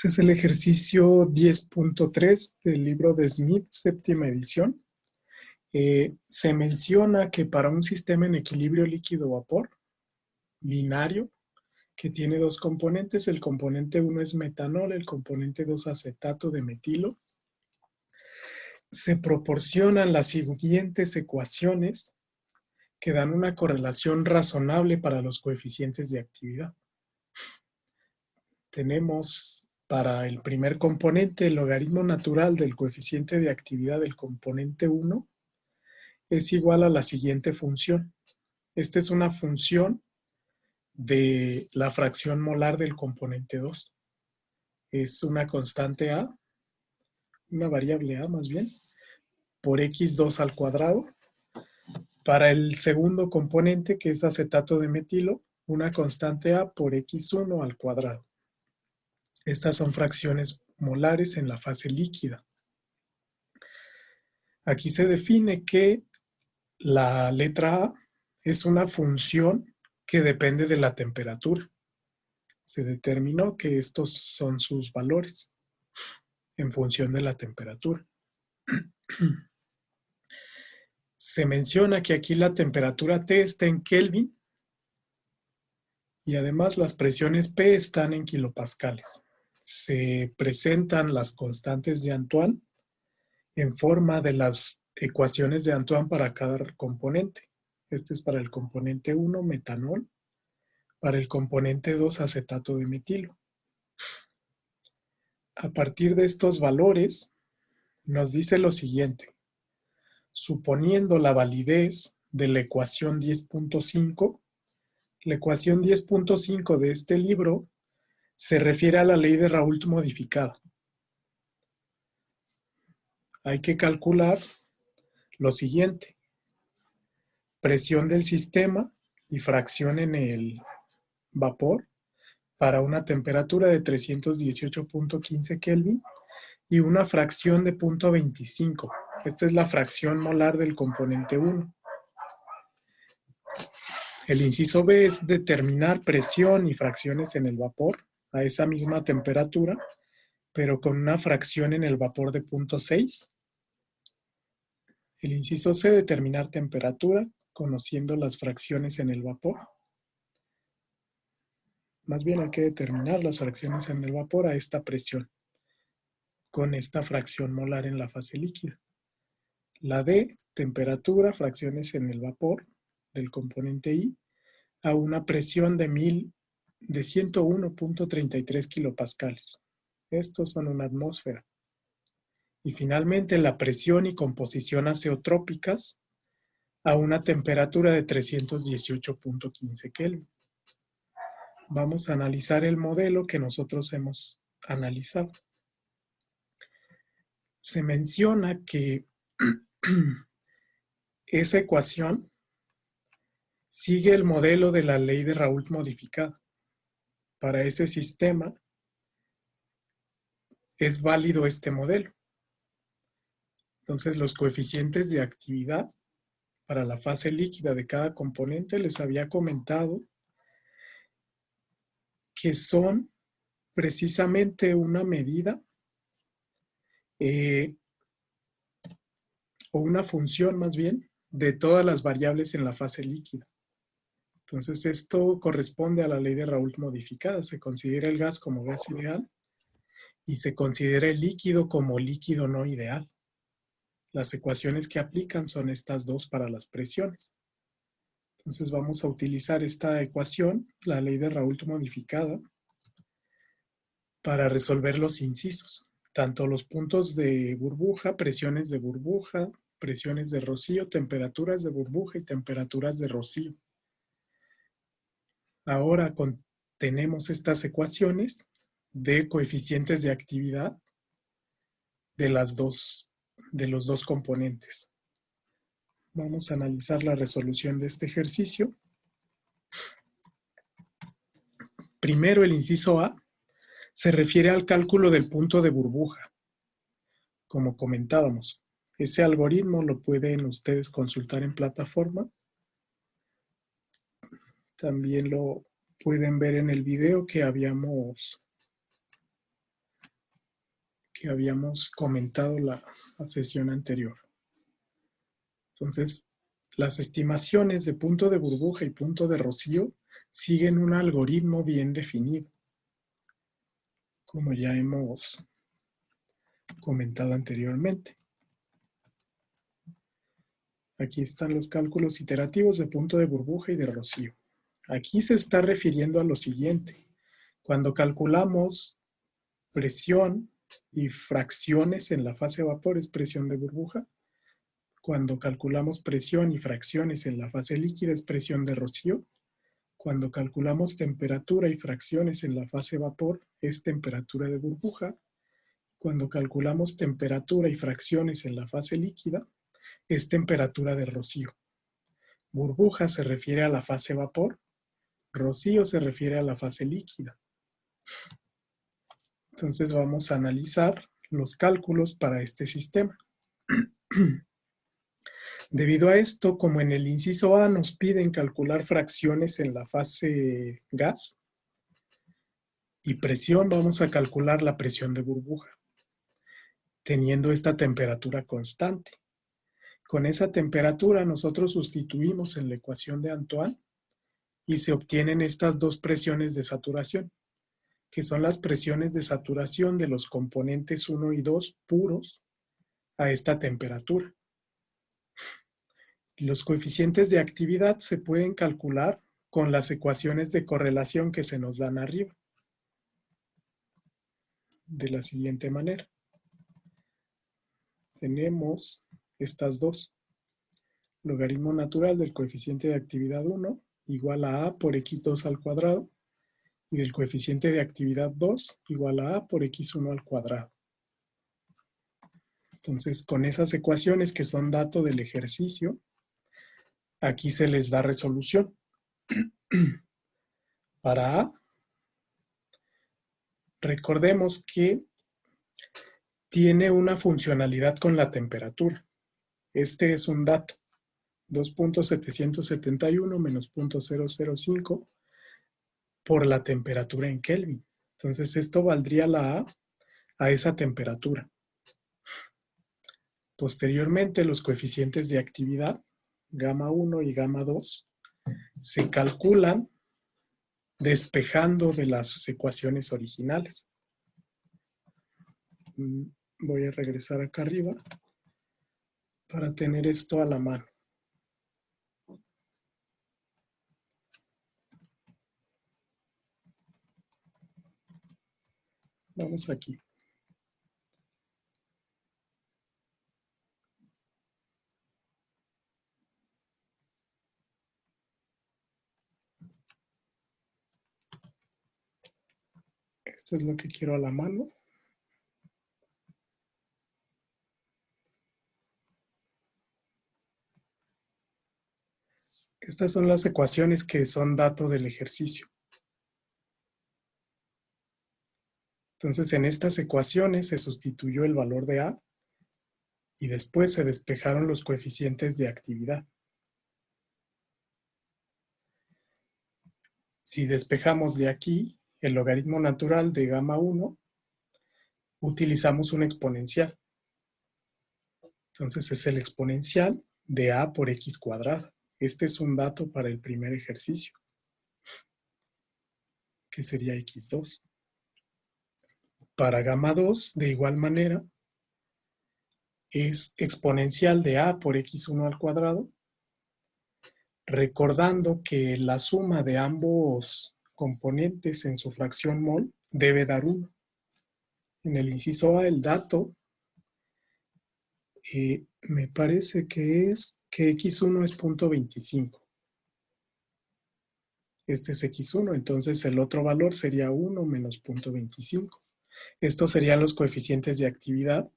Este es el ejercicio 10.3 del libro de Smith, séptima edición. Se menciona que para un sistema en equilibrio líquido-vapor binario, que tiene dos componentes, el componente 1 es metanol, el componente 2 acetato de metilo, se proporcionan las siguientes ecuaciones que dan una correlación razonable para los coeficientes de actividad. Tenemos para el primer componente el logaritmo natural del coeficiente de actividad del componente 1 es igual a la siguiente función. Esta es una función de la fracción molar del componente 2. Es una constante A, una variable A más bien, por x2 al cuadrado. Para el segundo componente, que es acetato de metilo, una constante A por x1 al cuadrado. Estas son fracciones molares en la fase líquida. Aquí se define que la letra A es una función que depende de la temperatura. Se determinó que estos son sus valores en función de la temperatura. Se menciona que aquí la temperatura T está en Kelvin y además las presiones P están en kilopascales. Se presentan las constantes de Antoine en forma de las ecuaciones de Antoine para cada componente. Este es para el componente 1, metanol, para el componente 2, acetato de metilo. A partir de estos valores, nos dice lo siguiente. Suponiendo la validez de la ecuación 10.5, la ecuación 10.5 de este libro se refiere a la ley de Raoult modificada. Hay que calcular lo siguiente. Presión del sistema y fracción en el vapor para una temperatura de 318.15 Kelvin y una fracción de 0.25. Esta es la fracción molar del componente 1. El inciso B es determinar presión y fracciones en el vapor a esa misma temperatura, pero con una fracción en el vapor de 0.6. El inciso C, determinar temperatura, conociendo las fracciones en el vapor. Más bien hay que determinar las fracciones en el vapor a esta presión, con esta fracción molar en la fase líquida. La D, temperatura, fracciones en el vapor del componente I, a una presión de 101.33 kilopascales. Estos son una atmósfera. Y finalmente la presión y composición azeotrópicas a una temperatura de 318.15 Kelvin. Vamos a analizar el modelo que nosotros hemos analizado. Se menciona que esa ecuación sigue el modelo de la ley de Raoult modificada. Para ese sistema es válido este modelo. Entonces, los coeficientes de actividad para la fase líquida de cada componente les había comentado que son precisamente una medida o una función más bien de todas las variables en la fase líquida. Entonces esto corresponde a la ley de Raoult modificada. Se considera el gas como gas ideal y se considera el líquido como líquido no ideal. Las ecuaciones que aplican son estas dos para las presiones. Entonces vamos a utilizar esta ecuación, la ley de Raoult modificada, para resolver los incisos. Tanto los puntos de burbuja, presiones de rocío, temperaturas de burbuja y temperaturas de rocío. Ahora tenemos estas ecuaciones de coeficientes de actividad de los dos componentes. Vamos a analizar la resolución de este ejercicio. Primero, el inciso A se refiere al cálculo del punto de burbuja. Como comentábamos, ese algoritmo lo pueden ustedes consultar en plataforma. También lo pueden ver en el video que habíamos que habíamos comentado la sesión anterior. Entonces, las estimaciones de punto de burbuja y punto de rocío siguen un algoritmo bien definido, como ya hemos comentado anteriormente. Aquí están los cálculos iterativos de punto de burbuja y de rocío. Aquí se está refiriendo a lo siguiente. Cuando calculamos presión y fracciones en la fase vapor es presión de burbuja. Cuando calculamos presión y fracciones en la fase líquida es presión de rocío. Cuando calculamos temperatura y fracciones en la fase vapor es temperatura de burbuja. Cuando calculamos temperatura y fracciones en la fase líquida es temperatura de rocío. Burbuja se refiere a la fase vapor, rocío se refiere a la fase líquida. Entonces vamos a analizar los cálculos para este sistema. Debido a esto, como en el inciso A nos piden calcular fracciones en la fase gas y presión, vamos a calcular la presión de burbuja, teniendo esta temperatura constante. Con esa temperatura nosotros sustituimos en la ecuación de Antoine y se obtienen estas dos presiones de saturación, que son las presiones de saturación de los componentes 1 y 2 puros a esta temperatura. Los coeficientes de actividad se pueden calcular con las ecuaciones de correlación que se nos dan arriba, de la siguiente manera. Tenemos estas dos. Logaritmo natural del coeficiente de actividad 1 igual a por x2 al cuadrado y del coeficiente de actividad 2 igual a por x1 al cuadrado. Entonces, con esas ecuaciones que son dato del ejercicio, aquí se les da resolución. Para A, recordemos que tiene una funcionalidad con la temperatura. Este es un dato, 2.771 menos 0.005 por la temperatura en Kelvin. Entonces esto valdría la A esa temperatura. Posteriormente los coeficientes de actividad, gamma 1 y gamma 2, se calculan despejando de las ecuaciones originales. Voy a regresar acá arriba para tener esto a la mano. Vamos aquí. Esto es lo que quiero a la mano. Estas son las ecuaciones que son dato del ejercicio. Entonces, en estas ecuaciones se sustituyó el valor de A y después se despejaron los coeficientes de actividad. Si despejamos de aquí el logaritmo natural de gamma 1, utilizamos un exponencial. Entonces es el exponencial de A por X cuadrada. Este es un dato para el primer ejercicio, que sería X2. Para gamma 2, de igual manera, es exponencial de A por X1 al cuadrado, recordando que la suma de ambos componentes en su fracción mol debe dar 1. En el inciso A, el dato, me parece que es que X1 es 0.25. Este es X1, entonces el otro valor sería 1 menos 0.25. Estos serían los coeficientes de actividad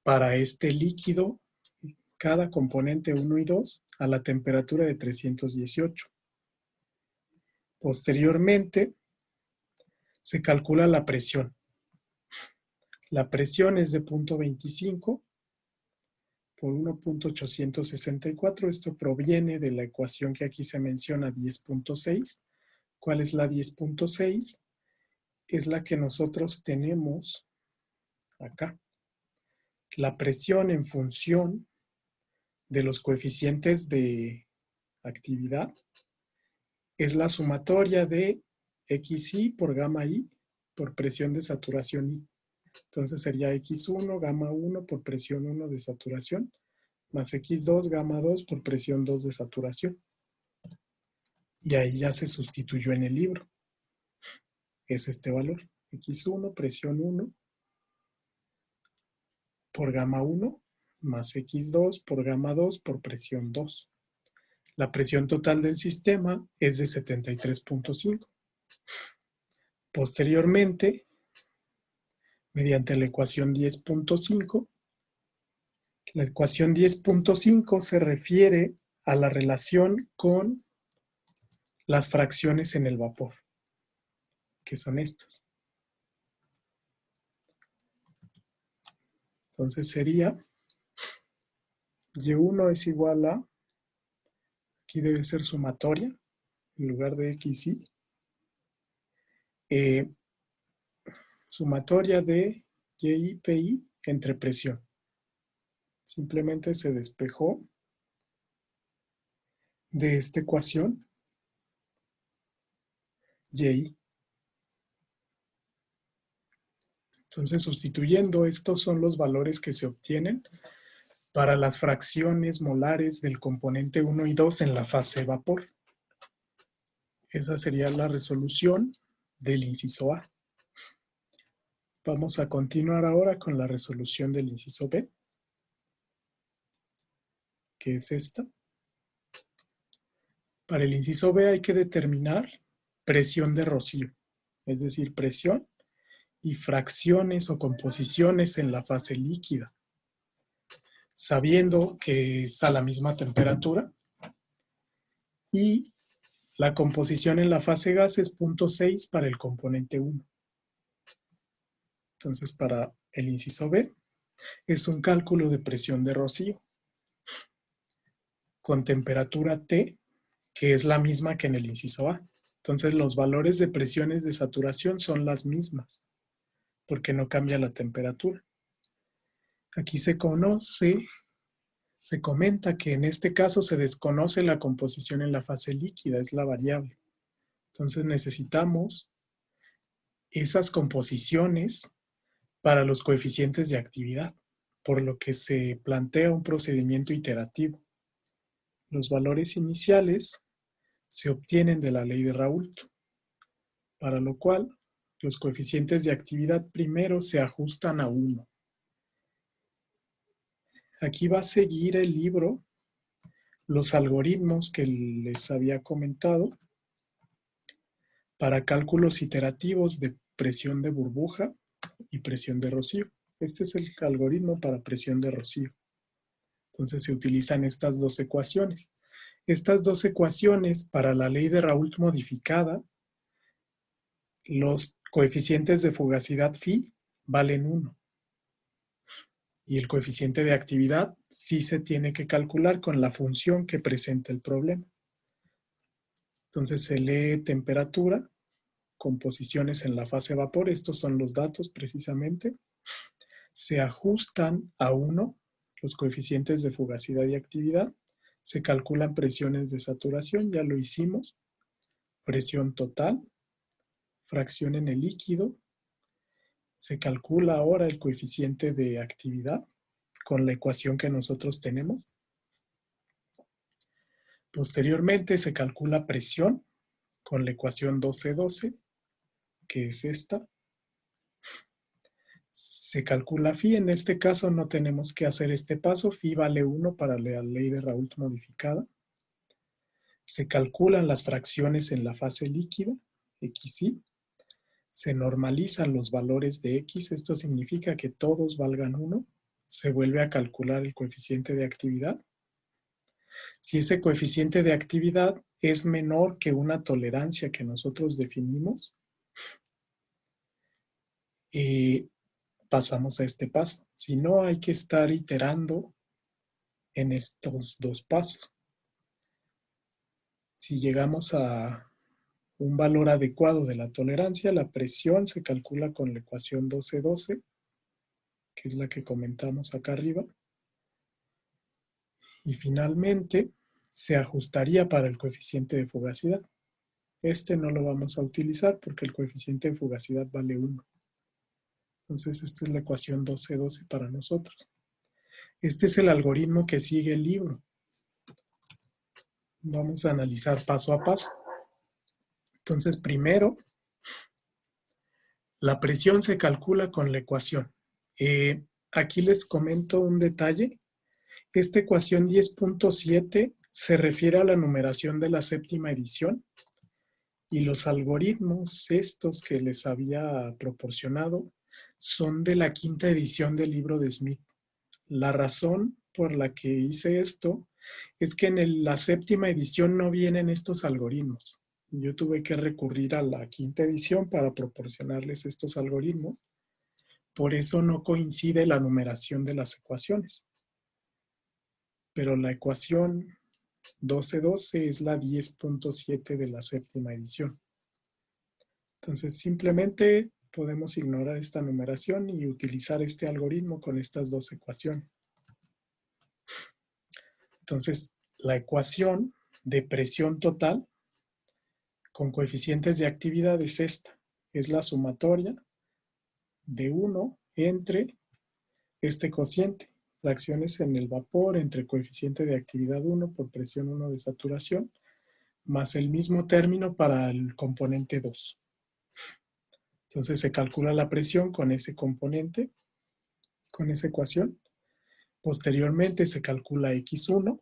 para este líquido, cada componente 1 y 2, a la temperatura de 318. Posteriormente, se calcula la presión. La presión es de 0.25 por 1.864. Esto proviene de la ecuación que aquí se menciona, 10.6. ¿Cuál es la 10.6? Es la que nosotros tenemos acá. La presión en función de los coeficientes de actividad es la sumatoria de xi por gamma i por presión de saturación i. Entonces sería x1, gamma 1 por presión 1 de saturación, más x2, gamma 2 por presión 2 de saturación. Y ahí ya se sustituyó en el libro. Es este valor, x1, presión 1 por gamma 1, más x2 por gamma 2 por presión 2. La presión total del sistema es de 73.5. Posteriormente, mediante la ecuación 10.5, la ecuación 10.5 se refiere a la relación con las fracciones en el vapor, que son estas. Entonces sería Y1 es igual a, aquí debe ser sumatoria, en lugar de XI, sumatoria de YI-PI entre presión. Simplemente se despejó de esta ecuación Y. Entonces, sustituyendo, estos son los valores que se obtienen para las fracciones molares del componente 1 y 2 en la fase vapor. Esa sería la resolución del inciso A. Vamos a continuar ahora con la resolución del inciso B, que es esta. Para el inciso B hay que determinar presión de rocío, es decir, presión y fracciones o composiciones en la fase líquida, sabiendo que es a la misma temperatura, y la composición en la fase gas es 0.6 para el componente 1. Entonces, para el inciso B, es un cálculo de presión de rocío con temperatura T, que es la misma que en el inciso A. Entonces, los valores de presiones de saturación son las mismas, porque no cambia la temperatura. Aquí se comenta que en este caso se desconoce la composición en la fase líquida, es la variable. Entonces necesitamos esas composiciones para los coeficientes de actividad, por lo que se plantea un procedimiento iterativo. Los valores iniciales se obtienen de la ley de Raoult, para lo cual los coeficientes de actividad primero se ajustan a 1. Aquí va a seguir el libro los algoritmos que les había comentado para cálculos iterativos de presión de burbuja y presión de rocío. Este es el algoritmo para presión de rocío. Entonces se utilizan estas dos ecuaciones. Estas dos ecuaciones, para la ley de Raoult modificada, los coeficientes de fugacidad phi valen 1. Y el coeficiente de actividad sí se tiene que calcular con la función que presenta el problema. Entonces se lee temperatura, composiciones en la fase vapor, estos son los datos precisamente. Se ajustan a 1 los coeficientes de fugacidad y actividad. Se calculan presiones de saturación, ya lo hicimos. Presión total, fracción en el líquido. Se calcula ahora el coeficiente de actividad con la ecuación que nosotros tenemos. Posteriormente se calcula presión con la ecuación 1212, que es esta. Se calcula phi, en este caso no tenemos que hacer este paso, phi vale 1 para la ley de Raoult modificada. Se calculan las fracciones en la fase líquida, xi. Se normalizan los valores de x, esto significa que todos valgan 1. Se vuelve a calcular el coeficiente de actividad. Si ese coeficiente de actividad es menor que una tolerancia que nosotros definimos, pasamos a este paso. Si no, hay que estar iterando en estos dos pasos. Si llegamos a un valor adecuado de la tolerancia, la presión se calcula con la ecuación 1212 que es la que comentamos acá arriba. Y finalmente se ajustaría para el coeficiente de fugacidad. Este no lo vamos a utilizar porque el coeficiente de fugacidad vale 1. Entonces esta es la ecuación 12-12 para nosotros. Este es el algoritmo que sigue el libro. Vamos a analizar paso a paso. Entonces primero, la presión se calcula con la ecuación. Aquí les comento un detalle. Esta ecuación 10.7 se refiere a la numeración de la séptima edición y los algoritmos estos que les había proporcionado son de la quinta edición del libro de Smith. La razón por la que hice esto es que en la séptima edición no vienen estos algoritmos. Yo tuve que recurrir a la quinta edición para proporcionarles estos algoritmos. Por eso no coincide la numeración de las ecuaciones. Pero la ecuación 12-12 es la 10.7 de la séptima edición. Entonces simplemente podemos ignorar esta numeración y utilizar este algoritmo con estas dos ecuaciones. Entonces la ecuación de presión total con coeficientes de actividad es esta. Es la sumatoria de 1 entre este cociente. Fracciones en el vapor entre coeficiente de actividad 1 por presión 1 de saturación, más el mismo término para el componente 2. Entonces se calcula la presión con ese componente, con esa ecuación. Posteriormente se calcula X1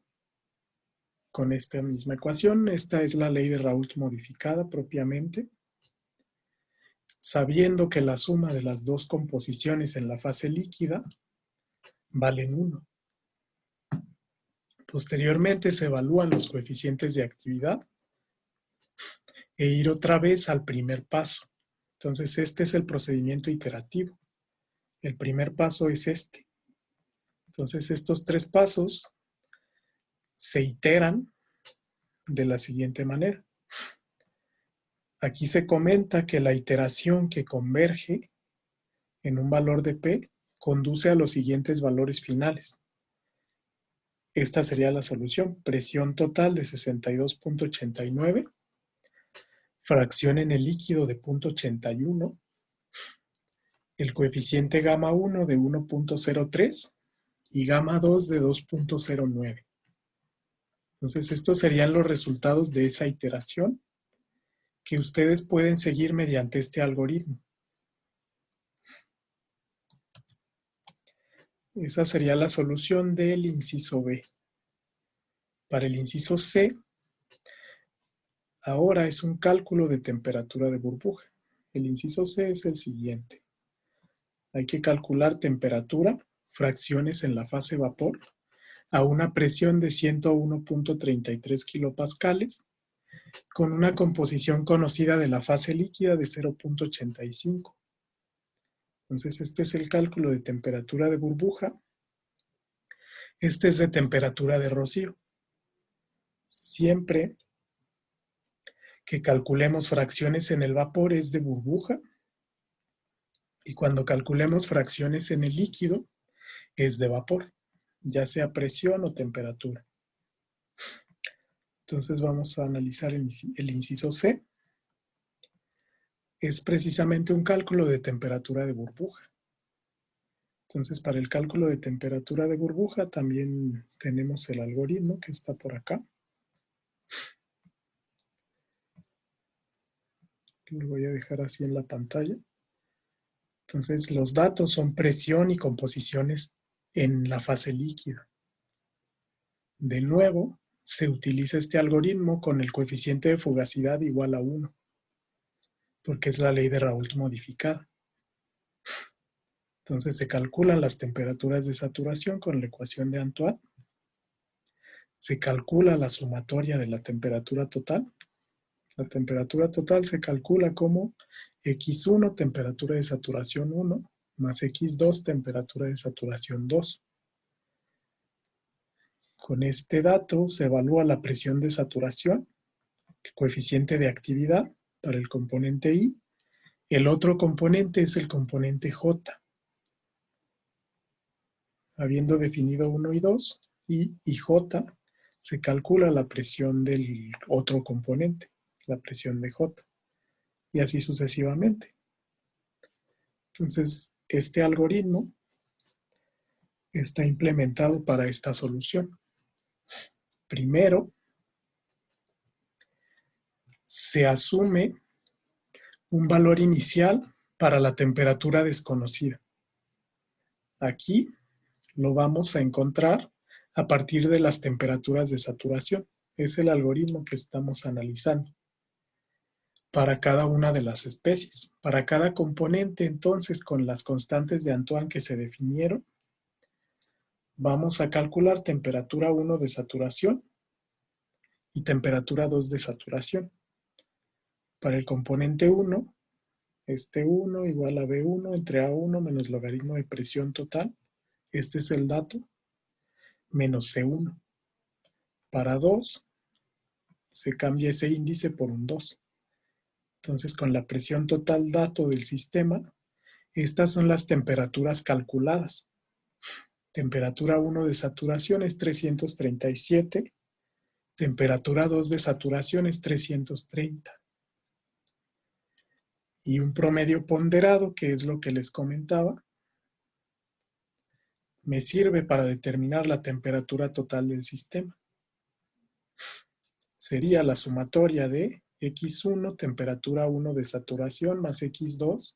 con esta misma ecuación. Esta es la ley de Raoult modificada propiamente. Sabiendo que la suma de las dos composiciones en la fase líquida valen 1. Posteriormente se evalúan los coeficientes de actividad e ir otra vez al primer paso. Entonces este es el procedimiento iterativo. El primer paso es este. Entonces estos 3 pasos se iteran de la siguiente manera. Aquí se comenta que la iteración que converge en un valor de P conduce a los siguientes valores finales. Esta sería la solución. Presión total de 62.89, fracción en el líquido de 0.81, el coeficiente gamma 1 de 1.03 y gamma 2 de 2.09. Entonces estos serían los resultados de esa iteración que ustedes pueden seguir mediante este algoritmo. Esa sería la solución del inciso B. Para el inciso C, ahora es un cálculo de temperatura de burbuja. El inciso C es el siguiente. Hay que calcular temperatura, fracciones en la fase vapor, a una presión de 101.33 kilopascales, con una composición conocida de la fase líquida de 0.85. Entonces este es el cálculo de temperatura de burbuja. Este es de temperatura de rocío. Siempre que calculemos fracciones en el vapor es de burbuja y cuando calculemos fracciones en el líquido es de vapor, ya sea presión o temperatura. Entonces vamos a analizar el inciso C. Es precisamente un cálculo de temperatura de burbuja. Entonces para el cálculo de temperatura de burbuja también tenemos el algoritmo que está por acá. Lo voy a dejar así en la pantalla. Entonces los datos son presión y composiciones en la fase líquida. De nuevo, se utiliza este algoritmo con el coeficiente de fugacidad igual a 1, porque es la ley de Raoult modificada. Entonces se calculan las temperaturas de saturación con la ecuación de Antoine. Se calcula la sumatoria de la temperatura total. La temperatura total se calcula como X1, temperatura de saturación 1, más X2, temperatura de saturación 2. Con este dato se evalúa la presión de saturación, el coeficiente de actividad para el componente I. El otro componente es el componente J. Habiendo definido 1 y 2, y J, se calcula la presión del otro componente, la presión de J, y así sucesivamente. Entonces, este algoritmo está implementado para esta solución. Primero, se asume un valor inicial para la temperatura desconocida. Aquí lo vamos a encontrar a partir de las temperaturas de saturación. Es el algoritmo que estamos analizando para cada una de las especies. Para cada componente, entonces, con las constantes de Antoine que se definieron, vamos a calcular temperatura 1 de saturación y temperatura 2 de saturación. Para el componente 1, este 1 igual a B1 entre A1 menos logaritmo de presión total. Este es el dato, menos C1. Para 2, se cambia ese índice por un 2. Entonces, con la presión total dato del sistema, estas son las temperaturas calculadas. Temperatura 1 de saturación es 337, temperatura 2 de saturación es 330. Y un promedio ponderado, que es lo que les comentaba, me sirve para determinar la temperatura total del sistema. Sería la sumatoria de X1, temperatura 1 de saturación, más X2,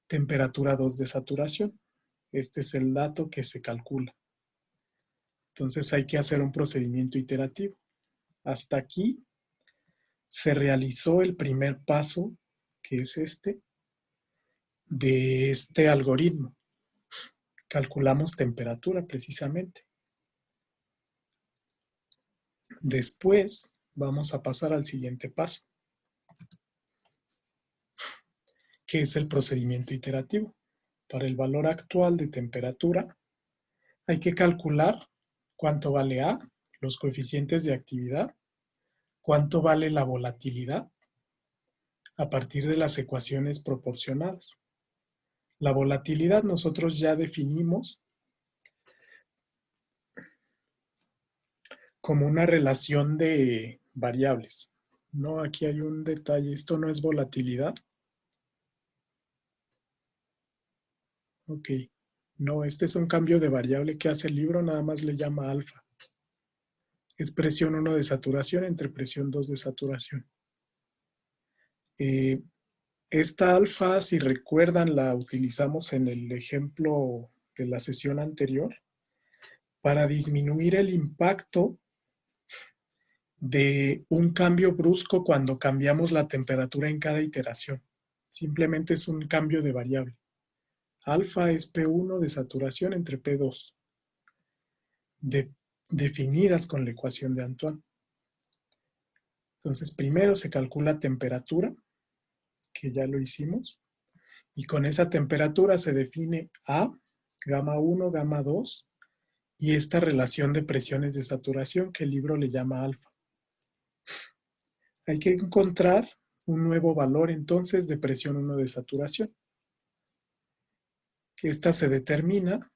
temperatura 2 de saturación. Este es el dato que se calcula. Entonces hay que hacer un procedimiento iterativo. Hasta aquí se realizó el primer paso, que es este, de este algoritmo. Calculamos temperatura precisamente. Después vamos a pasar al siguiente paso, que es el procedimiento iterativo. Para el valor actual de temperatura, hay que calcular cuánto vale A, los coeficientes de actividad, cuánto vale la volatilidad, a partir de las ecuaciones proporcionadas. La volatilidad nosotros ya definimos como una relación de variables. No, aquí hay un detalle, esto no es volatilidad. Ok, no, este es un cambio de variable que hace el libro, nada más le llama alfa. Es presión 1 de saturación entre presión 2 de saturación. Esta alfa, si recuerdan, la utilizamos en el ejemplo de la sesión anterior para disminuir el impacto de un cambio brusco cuando cambiamos la temperatura en cada iteración. Simplemente es un cambio de variable. Alfa es P1 de saturación entre P2, definidas con la ecuación de Antoine. Entonces, primero se calcula temperatura, que ya lo hicimos, y con esa temperatura se define A, gamma 1, gamma 2, y esta relación de presiones de saturación que el libro le llama alfa. Hay que encontrar un nuevo valor entonces de presión 1 de saturación. Esta se determina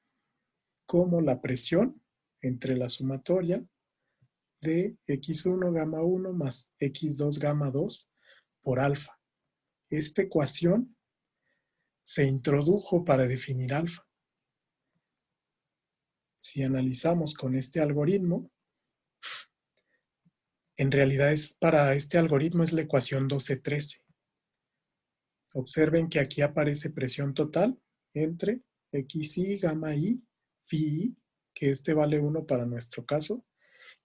como la presión entre la sumatoria de X1 gamma 1 más X2 gamma 2 por alfa. Esta ecuación se introdujo para definir alfa. Si analizamos con este algoritmo, en realidad para este algoritmo es la ecuación 1213. Observen que aquí aparece presión total entre XI, gamma I, phi I, que este vale 1 para nuestro caso,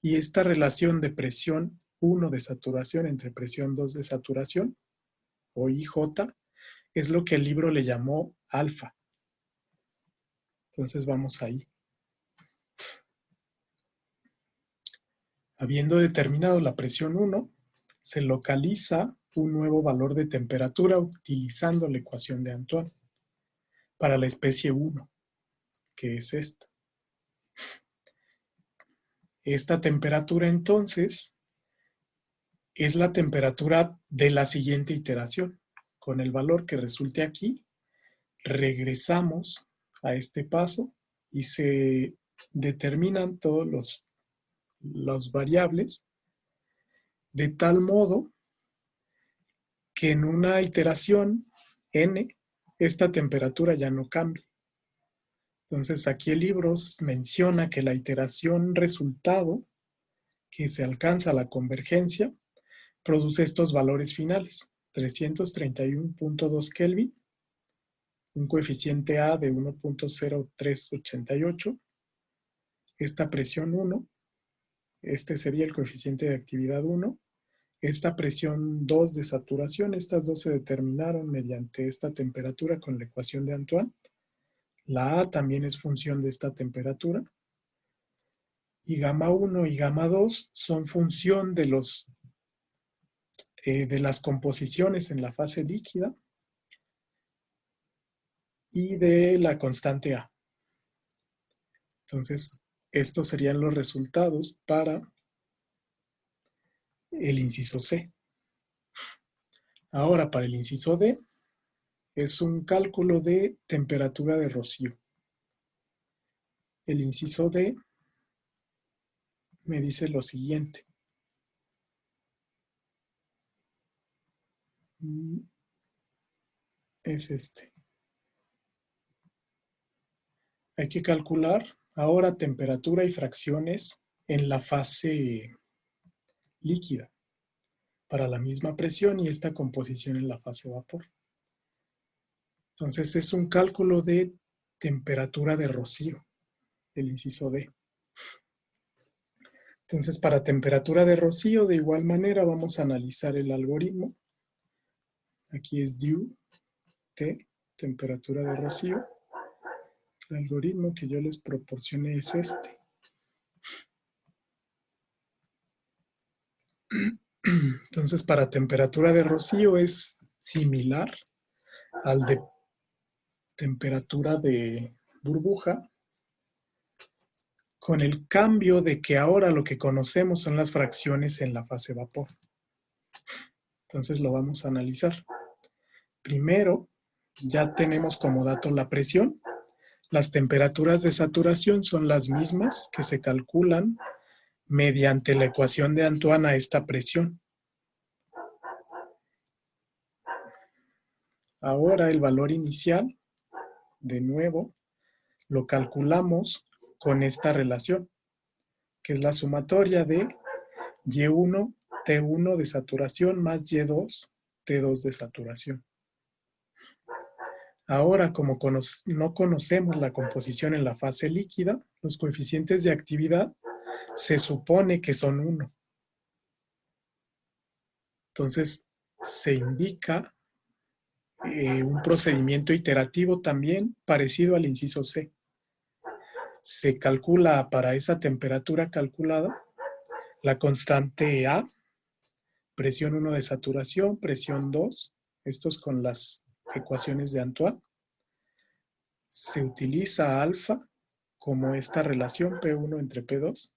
y esta relación de presión 1 de saturación entre presión 2 de saturación, o IJ, es lo que el libro le llamó alfa. Entonces vamos ahí. Habiendo determinado la presión 1, se localiza un nuevo valor de temperatura utilizando la ecuación de Antoine para la especie 1, que es esta. Esta temperatura entonces es la temperatura de la siguiente iteración. Con el valor que resulte aquí, regresamos a este paso y se determinan todos los variables de tal modo que en una iteración n, esta temperatura ya no cambia. Entonces aquí el libro menciona que la iteración resultado, que se alcanza la convergencia, produce estos valores finales: 331.2 Kelvin, un coeficiente A de 1.0388, esta presión 1, este sería el coeficiente de actividad 1, esta presión 2 de saturación, estas dos se determinaron mediante esta temperatura con la ecuación de Antoine. La A también es función de esta temperatura. Y gamma 1 y gamma 2 son función de las composiciones en la fase líquida y de la constante A. Entonces, estos serían los resultados para el inciso C. Ahora, para el inciso D, es un cálculo de temperatura de rocío. El inciso D me dice lo siguiente. Es este. Hay que calcular ahora temperatura y fracciones en la fase líquida para la misma presión y esta composición en la fase vapor. Entonces es un cálculo de temperatura de rocío, el inciso D. Entonces para temperatura de rocío, de igual manera vamos a analizar el algoritmo. Aquí es DEW, T, temperatura de rocío. El algoritmo que yo les proporcioné es este. Entonces para temperatura de rocío es similar al de temperatura de burbuja, con el cambio de que ahora lo que conocemos son las fracciones en la fase vapor. Entonces lo vamos a analizar. Primero, ya tenemos como dato la presión. Las temperaturas de saturación son las mismas que se calculan mediante la ecuación de Antoine a esta presión. Ahora el valor inicial, de nuevo, lo calculamos con esta relación, que es la sumatoria de Y1, T1 de saturación más Y2, T2 de saturación. Ahora, como no conocemos la composición en la fase líquida, los coeficientes de actividad se supone que son 1. Entonces, se indica un procedimiento iterativo también parecido al inciso C. Se calcula para esa temperatura calculada la constante A, presión 1 de saturación, presión 2, estos con las ecuaciones de Antoine. Se utiliza alfa como esta relación P1 entre P2.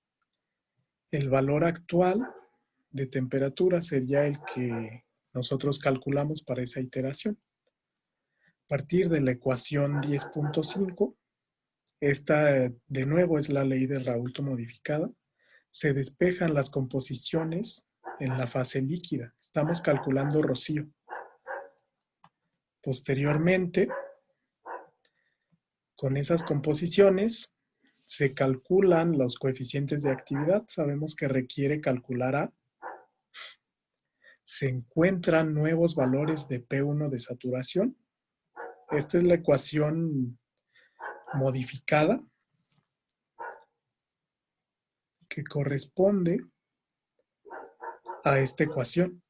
El valor actual de temperatura sería el que nosotros calculamos para esa iteración. A partir de la ecuación 10.5, esta de nuevo es la ley de Raoult modificada, se despejan las composiciones en la fase líquida. Estamos calculando rocío. Posteriormente, con esas composiciones, se calculan los coeficientes de actividad. Sabemos que requiere calcular A. Se encuentran nuevos valores de P1 de saturación. Esta es la ecuación modificada que corresponde a esta ecuación.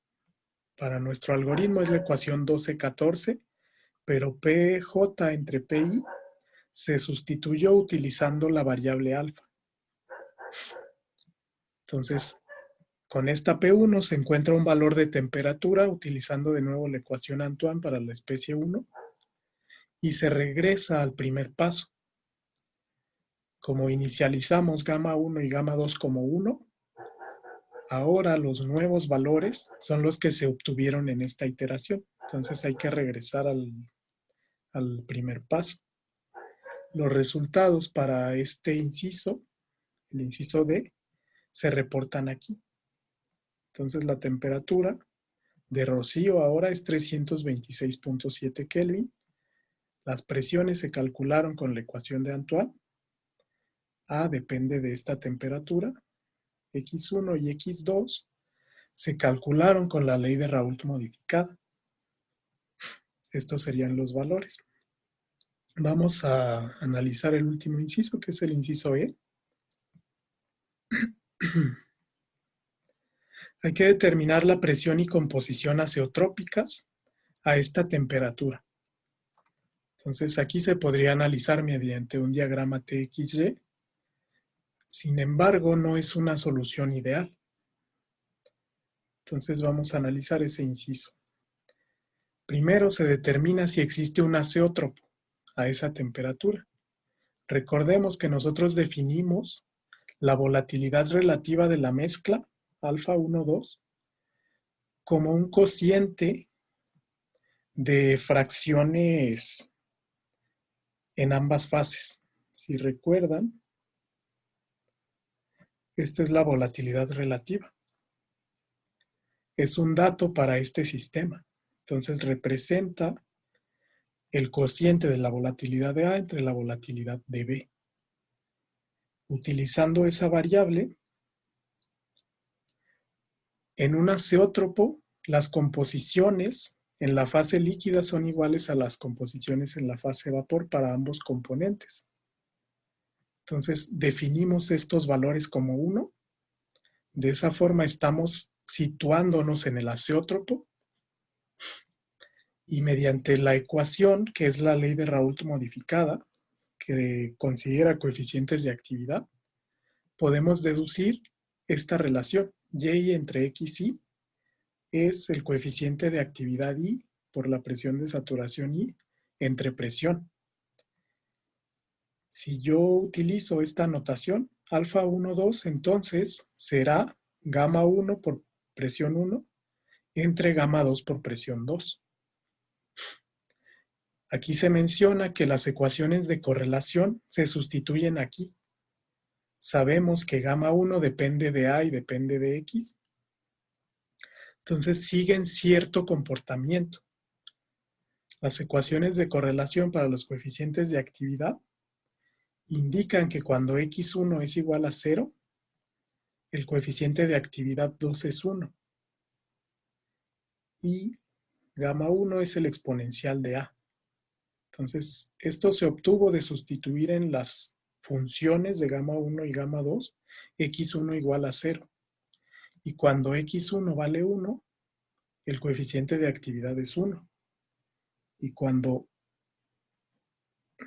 Para nuestro algoritmo es la ecuación 1214, pero PJ entre PI se sustituyó utilizando la variable alfa. Entonces, con esta P1 se encuentra un valor de temperatura utilizando de nuevo la ecuación Antoine para la especie 1 y se regresa al primer paso. Como inicializamos gamma 1 y gamma 2 como 1, ahora los nuevos valores son los que se obtuvieron en esta iteración. Entonces hay que regresar al primer paso. Los resultados para este inciso, el inciso D, se reportan aquí. Entonces la temperatura de Rocío ahora es 326.7 Kelvin. Las presiones se calcularon con la ecuación de Antoine. A depende de esta temperatura. X1 y X2 se calcularon con la ley de Raoult modificada. Estos serían los valores. Vamos a analizar el último inciso, que es el inciso E. Hay que determinar la presión y composición azeotrópicas a esta temperatura. Entonces aquí se podría analizar mediante un diagrama TXY. Sin embargo, no es una solución ideal. Entonces vamos a analizar ese inciso. Primero se determina si existe un azeótropo a esa temperatura. Recordemos que nosotros definimos la volatilidad relativa de la mezcla, alfa 1, 2, como un cociente de fracciones en ambas fases. Si recuerdan, esta es la volatilidad relativa. Es un dato para este sistema. Entonces representa el cociente de la volatilidad de A entre la volatilidad de B. Utilizando esa variable, en un azeótropo, las composiciones en la fase líquida son iguales a las composiciones en la fase vapor para ambos componentes. Entonces, definimos estos valores como 1. De esa forma estamos situándonos en el azeótropo y mediante la ecuación, que es la ley de Raoult modificada, que considera coeficientes de actividad, podemos deducir esta relación. Y entre X y es el coeficiente de actividad I por la presión de saturación I entre presión. Si yo utilizo esta notación, alfa 1, 2, entonces será gamma 1 por presión 1 entre gamma 2 por presión 2. Aquí se menciona que las ecuaciones de correlación se sustituyen aquí. Sabemos que gamma 1 depende de A y depende de X. Entonces siguen cierto comportamiento. Las ecuaciones de correlación para los coeficientes de actividad indican que cuando X1 es igual a 0, el coeficiente de actividad 2 es 1. Y gamma 1 es el exponencial de A. Entonces, esto se obtuvo de sustituir en las funciones de gamma 1 y gamma 2, X1 igual a 0. Y cuando X1 vale 1, el coeficiente de actividad es 1. Y cuando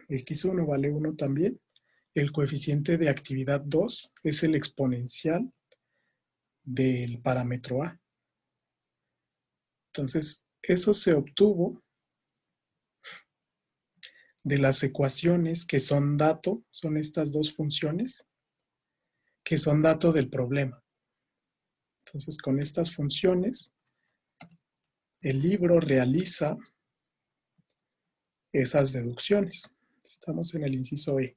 X1 vale 1 también, el coeficiente de actividad 2 es el exponencial del parámetro A. Entonces, eso se obtuvo de las ecuaciones que son dato, son estas dos funciones, que son dato del problema. Entonces, con estas funciones, el libro realiza esas deducciones. Estamos en el inciso E.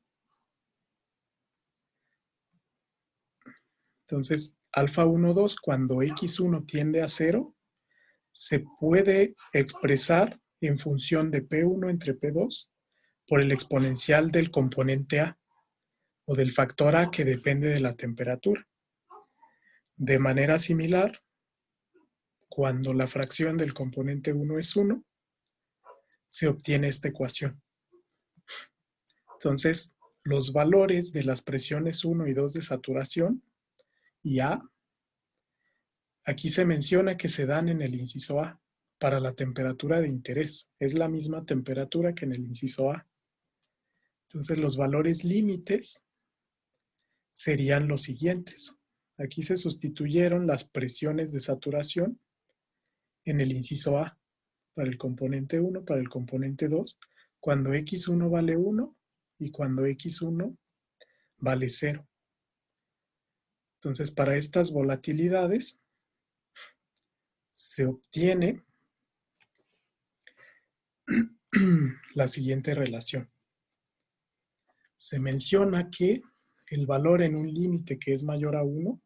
Entonces, alfa 1, 2, cuando X1 tiende a 0, se puede expresar en función de P1 entre P2 por el exponencial del componente A o del factor A que depende de la temperatura. De manera similar, cuando la fracción del componente 1 es 1, se obtiene esta ecuación. Entonces, los valores de las presiones 1 y 2 de saturación y A, aquí se menciona que se dan en el inciso A para la temperatura de interés. Es la misma temperatura que en el inciso A. Entonces, los valores límites serían los siguientes. Aquí se sustituyeron las presiones de saturación en el inciso A para el componente 1, para el componente 2, cuando X1 vale 1 y cuando X1 vale 0. Entonces, para estas volatilidades se obtiene la siguiente relación. Se menciona que el valor en un límite que es mayor a 1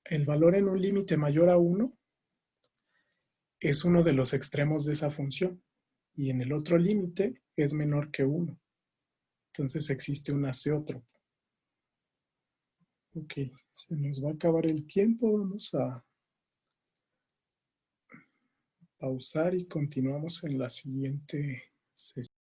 el valor en un límite mayor a 1 es uno de los extremos de esa función y en el otro límite es menor que 1. Entonces existe un azeótropo. Ok, se nos va a acabar el tiempo. Vamos a pausar y continuamos en la siguiente sesión.